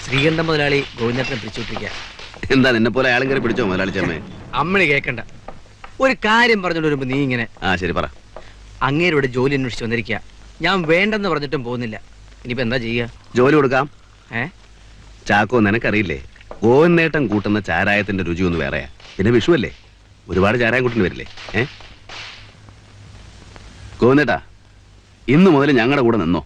ശ്രീകണ്ഠ മുതലാളി ഗോവിന്ദനെ പിടിച്ചുവിട്ടിരിക്കുക. എന്താ നിന്നെ പോലെ അയാളും കയറി പിടിച്ചോ മുതലാളി ചമ്മേ? അമ്മണി കേക്കണ്ട. ഒരു കാര്യം പറഞ്ഞോണ്ട് വരുമ്പോ നീ ഇങ്ങനെ. ശരി പറ. അങ്ങേരുടെ ജോലി അന്വേഷിച്ച് വന്നിരിക്കുക. ഞാൻ വേണ്ടെന്ന് പറഞ്ഞിട്ടും പോകുന്നില്ല. ഇനിയിപ്പോ എന്താ ചെയ്യുക? ജോലി കൊടുക്കാം. ചാക്കോ, നിനക്കറിയില്ലേ ഗോവിന്ദേട്ടൻ കൂട്ടുന്ന ചാരായത്തിന്റെ രുചി ഒന്ന് വേറെയാ. പിന്നെ വിഷുവല്ലേ, ഒരുപാട് ചാരായം കൂട്ടിന് വരില്ലേ? ഗോവിന്ദേട്ടാ, ഇന്നു മുതൽ ഞങ്ങളുടെ കൂടെ നിന്നോ.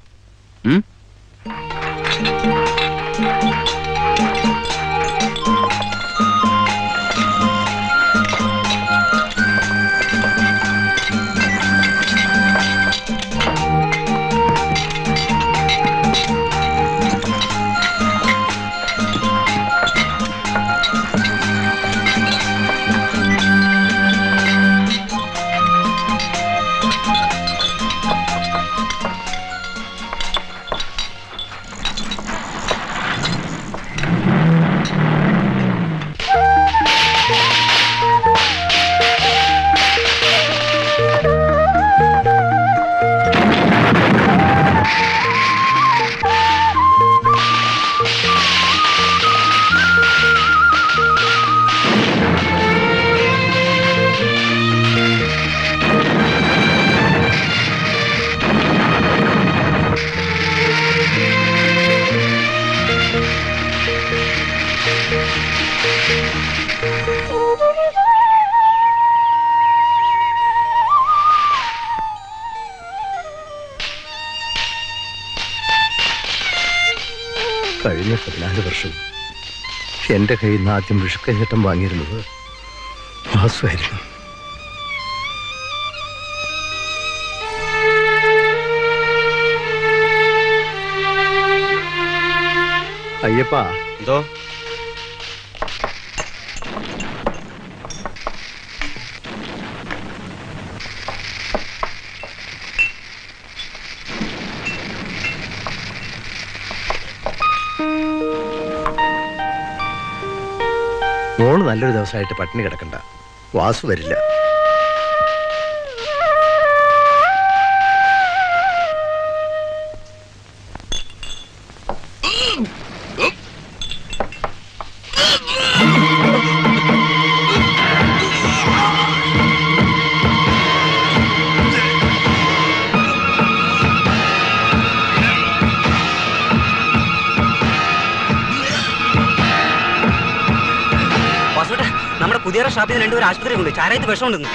കഴിഞ്ഞ 14 വർഷം എൻ്റെ കയ്യിൽ നിന്ന് ആദ്യം വിഷുക്കഞ്ഞട്ടം വാങ്ങിയിരുന്നത് വാസുവായിരുന്നു. അയ്യപ്പാ, എന്തോ മോള് നല്ലൊരു ദിവസമായിട്ട് പട്ടിണി കിടക്കണ്ട. വാസു വരില്ല. നമ്മുടെ പുതിയ ഷാപ്പിൽ നിന്ന് 2 പേര് ആശുപത്രി കൊണ്ട് ചാരായത്ത് വിഷമുണ്ടെന്ന്.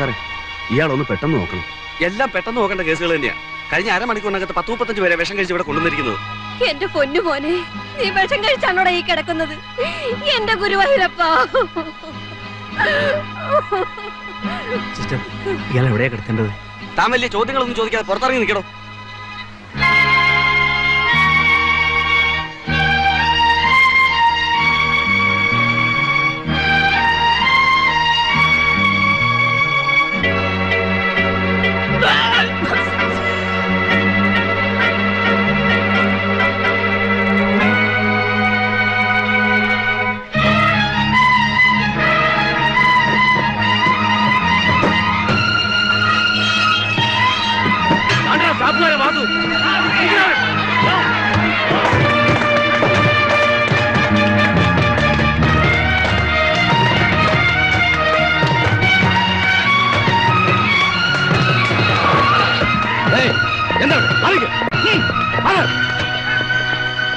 സാറേ, ഇയാളൊന്ന് പെട്ടെന്ന് നോക്കണം. എല്ലാം പെട്ടെന്ന് നോക്കേണ്ട കേസുകൾ തന്നെയാണ്. കഴിഞ്ഞ അരമണിക്കൂറിനകത്ത് 10-35 പേരെ വിഷം കഴിച്ച് ഇവിടെ കൊണ്ടുവന്നിരിക്കുന്നത്. എന്റെ പൊന്നു മോനെ, നീ വിഷം കഴിച്ചാണോടെ ഈ കിടക്കുന്നത്? എന്റെ ഗുരുവായൂരപ്പ, സിസ്റ്റർ, ഇയാൾ എവിടെയാ കിടത്തേണ്ടത്? താൻ വലിയ ചോദ്യങ്ങളൊന്നും ചോദിക്കാതെ പുറത്തിറങ്ങി നിൽക്കണോ.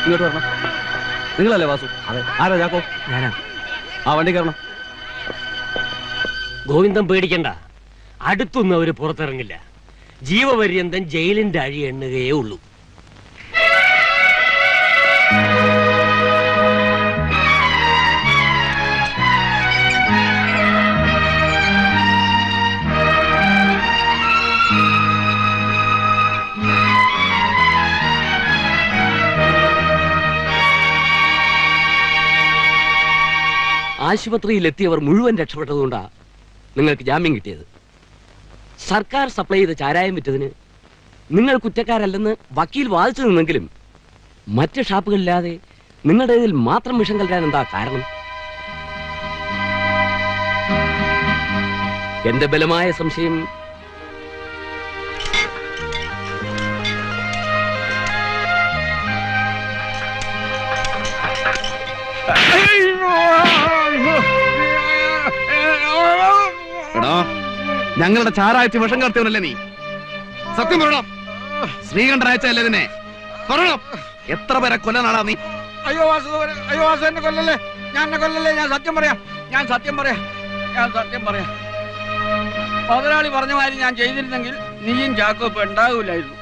ഇങ്ങോട്ട് വരണം. നിങ്ങളല്ലേ വാസു? അതെ. ആരാ ചാക്കോ? ഞാനാ. ആ വണ്ടി കയറണം. ഗോവിന്ദൻ പേടിക്കണ്ട, അടുത്തൊന്നും അവര് പുറത്തിറങ്ങില്ല. ജീവപര്യന്തം ജയിലിന്റെ അഴി എണ്ണുകയേ ഉള്ളൂ. ആശുപത്രിയിലെത്തിയവർ മുഴുവൻ രക്ഷപ്പെട്ടതുകൊണ്ടാ നിങ്ങൾക്ക് ജാമ്യം കിട്ടിയത്. സർക്കാർ സപ്ലൈ ചെയ്ത ചാരായം വിറ്റതിന് നിങ്ങൾ കുറ്റക്കാരല്ലെന്ന് വക്കീൽ വാദിച്ചു നിന്നെങ്കിലും മറ്റ് ഷാപ്പുകളില്ലാതെ നിങ്ങളുടെ ഇതിൽ മാത്രം വിഷം കലരാൻ എന്താ കാരണം? എന്റെ ബലമായ സംശയം എടോ, ഞങ്ങളുടെ ചാരായത്തിൽ വിഷം കലർത്തിയവനല്ലേ നീ? സത്യം പറയണം. ശ്രീകണ്ഠൻ അയച്ചല്ലേ ഇതിനെ? പറയണം. എത്ര പേരെ കൊല്ലാനാടാ നീ? അയ്യോ വാസു, അയ്യോ വാസു, എന്നെ കൊല്ലല്ലേ, ഞാൻ സത്യം പറയാം. മുതലാളി പറഞ്ഞ മാതിരി ഞാൻ ചെയ്തിരുന്നെങ്കിൽ നീയും ചാക്കോ ഇപ്പൊ ഉണ്ടാകൂലായിരുന്നു.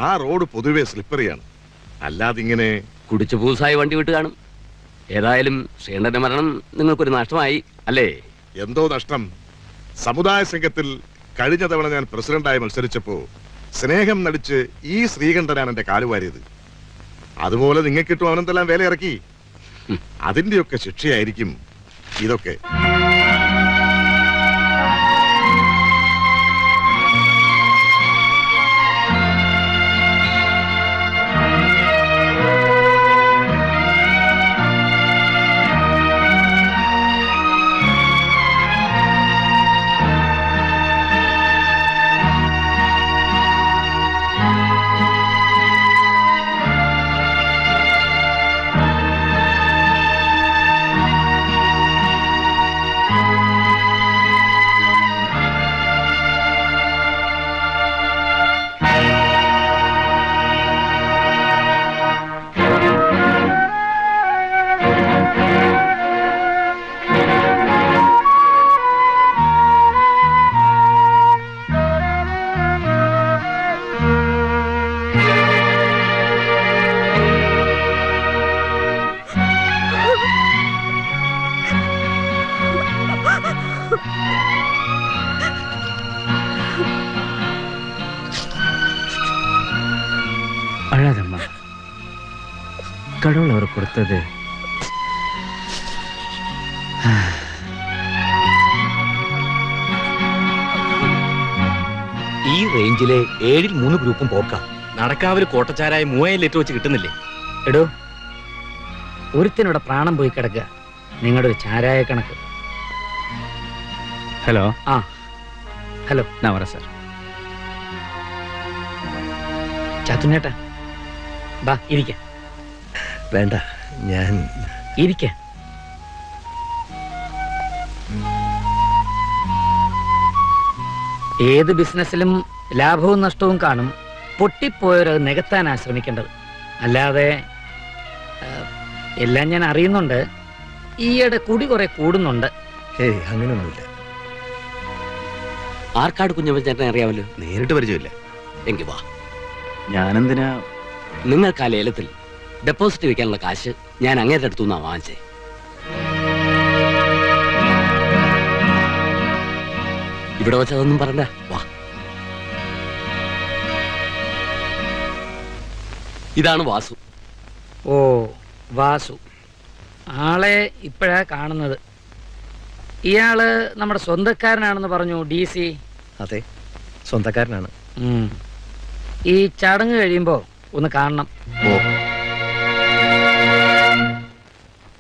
ആ റോഡ് പൊതുവെ സ്ലിപ്പറിയാണ്. അല്ലാതെ ഇങ്ങനെ കുടിച്ചു പൂസായി വണ്ടി വിട്ട് കാണും. ഏതായാലും ശ്രീകണ്ഠന്റെ മരണം നിങ്ങൾക്കൊരു നഷ്ടമായി അല്ലേ? എന്തോ നഷ്ടം. സമുദായ സംഘത്തിൽ കഴിഞ്ഞ തവണ ഞാൻ പ്രസിഡന്റായി മത്സരിച്ചപ്പോ സ്നേഹം നടിച്ച് ഈ ശ്രീകണ്ഠനാണ് എന്റെ കാലുവാരിയത്. അതുപോലെ നിങ്ങൾക്കിട്ടും അവനെന്തെല്ലാം വേല ഇറക്കി. അതിന്റെയൊക്കെ ശിക്ഷയായിരിക്കും ഇതൊക്കെ. கடவுள் அவர் கொடுத்தது. ഈ റേഞ്ചിലെ 7ൽ 3 ഗ്രൂപ്പും പോക്കാം. നടക്കാവില് കോട്ടച്ചാരായ 3000 ലിറ്റർ വെച്ച് കിട്ടുന്നില്ലേ? എടോ, ഒരുത്തിനോടെ പ്രാണം പോയി കിടക്കുക, നിങ്ങളുടെ ഒരു ചാരായ കണക്ക്. ഹലോ. ആ ഹലോ, ഞാൻ വരാം സാർ. ചാത്തുനേട്ടാ, ബാ ഇരിക്ക. വേണ്ട, ഞാൻ ഇരിക്ക. ഏത് ബിസിനസ്സിലും ലാഭവും നഷ്ടവും കാണും. പൊട്ടിപ്പോയവരത് നികത്താനാ ശ്രമിക്കേണ്ടത്. അല്ലാതെ എല്ലാം ഞാൻ അറിയുന്നുണ്ട്. ഈയിടെ കുടി കുറെ കൂടുന്നുണ്ട്. ഏയ് അങ്ങനെയൊന്നുമില്ല. ആർക്കാട് കുഞ്ഞമ്മ ചേട്ടനെ അറിയാമല്ലോ. നേരിട്ട് പരിചയമില്ല. എങ്കിൽ വാ. ഞാനെന്തിനാ? നിങ്ങൾക്ക് ആ ലേലത്തിൽ ഡെപ്പോസിറ്റ് വെക്കാനുള്ള കാശ് ഞാൻ അങ്ങേരുടെ അടുത്തു നിന്നാണ് വാങ്ങിച്ചേ. ഇവിടെ വെച്ചതൊന്നും പറഞ്ഞ വാ. ഇതാണ് വാസു. ഓ, വാസു. ആളെ ഇപ്പോഴാ കാണുന്നത്. ഇയാള് നമ്മുടെ സ്വന്തക്കാരനാണെന്ന് പറഞ്ഞു DC. അതെ, സ്വന്തക്കാരനാണ്. ഈ ചടങ്ങ് കഴിയുമ്പോ ഒന്ന് കാണണം. ഓ,